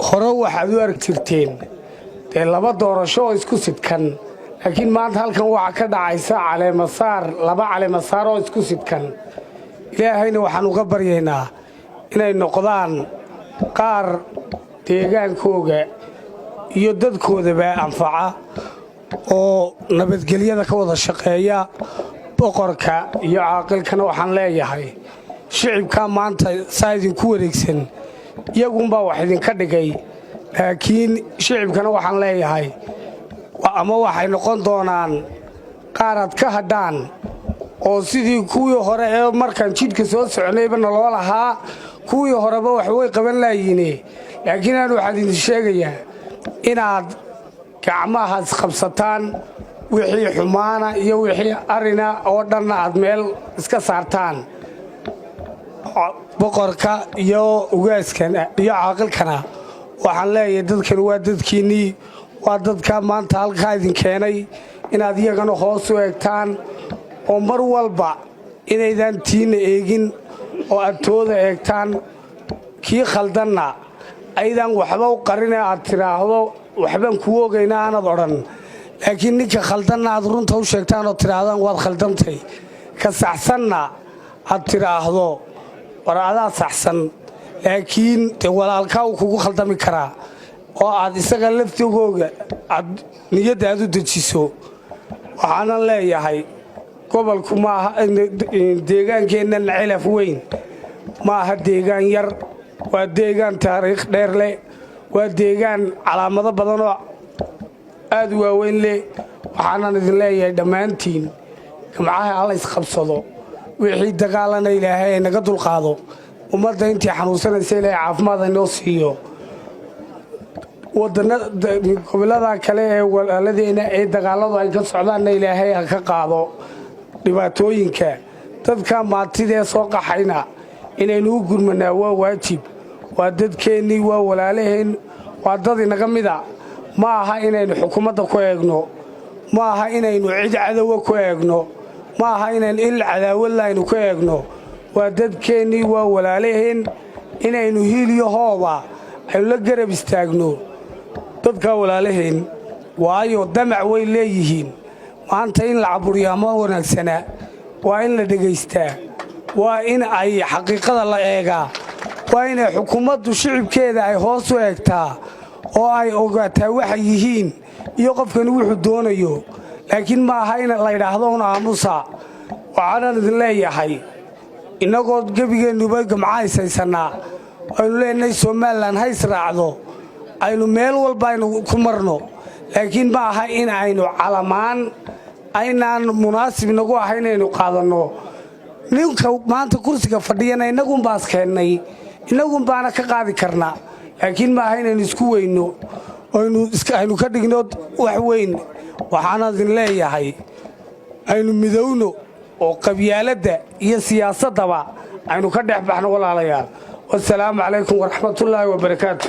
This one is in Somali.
hore waxaad u arki jirteen dee laba doorasho oo isku sidkan laakiin maanta halkan waxa ka dhacaysa laba caleemasaar oo isku sidkan ilaahayna waxaan uga baryaynaa inay noqdaan qaar deegaankooga iyo dadkoodaba anfaca oo nabadgelyada ka wada shaqeeya boqorka iyo caaqilkana waxaan leeyahay shicibka maanta saa idinku wareegsan iyagunbaa wax idinka dhigay laakiin shicibkana waxaan leeyahay ama waxay noqon doonaan qaarad ka hadhaan oo sidii kuwii hore ee markaan jidhka soo soconayba naloo lahaa kuwii horeba wax way qaban laayiine laakiin aan waxaan idin sheegayaa inaad gacmaha isqabsataan wixii xumaana iyo wixii arina oo dhanna aad meel iska saartaan boqorka iyo ugaaskana iyo caaqilkana waxaan leeyahay dadkan waa dadkiinnii waa dadka maanta halkaa idin keenay inaad iyagana hoos u eegtaan oo mar walba inaydan tiinna eegin oo aad tooda eegtaan kii khaldanna aydan waxba u qarine aad tidhaahdo waxbaan kuu ogayna aanad odhan laakiin ninka khaldanna aad runta u sheegtaan oo tidhaahdaan waad khaldantay ka saxsanna aad tidhaahdo war adaa saxsan laakiin dee walaalkaa uu kugu khaldami karaa oo aad isaga laftigooga aad niyadda aad u dejiso waxaanan leeyahay gobolku maaha deegaankeennan cilaf weyn maaha deegaan yar waa deegaan taariikh dheer leh waa deegaan calaamado badanoo aad u waaweyn leh waxaanan idin leeyahay dhammaantiin gamcaha alla isqabsado wixii dagaalana ilaahay ay naga dulqaado ummadda intii xanuunsanaysa ilaahay caafimaad inoo siiyo gobollada kale ee walaaladeenna ee dagaalladu ay ka socdaanna ilaahay ha ka qaado dhibaatooyinka dadka maantidee soo qaxayna inaynu u gurmanaa waa waajib waa dadkeennii waa walaalaheen waa dad inaga mida ma aha inaynu xukuumadda ku eegno ma aha inaynu cid cadowa ku eegno ma aha inaynu il cadaawadlaynu ku eegno waa dadkeennii waa walaalaheen inaynu hiiliyo hooba aynu la garab istaagno dadka walaalaheen waayo damac way leeyihiin maanta in la caburiyaa ma wanaagsana waa in la dhegaystaa waa in ay xaqiiqada la eegaa waa inay xukuumaddu shicibkeeda ay hoos u eegtaa oo ay ogaataa waxay yihiin iyo qofkani wuxuu doonayo laakiin ma aha in la ydhaahdo un aamusa waxaanan idin leeyahay innagoo gebigeennuba gamca haysaysannaa aynu leenahay somalilan ha israacdo aynu meel walba aynu ku marno laakiin ma aha in aynu calamaan aynaan munaasib nagu aha inaynu qaadanno ninka maanta kursiga fadhiyana innagunbaas keennay innagunbaana ka qaadi karna laakiin ma aha inaynu isku weyno aynu ka dhigno wax weyn waxaana idin leeyahay aynu midowno oo qabyaaladda iyo siyaasaddaba aynu ka dhex baxno walaalayaal wasalaamu calaykum waraxmatullaahi wabarakaatu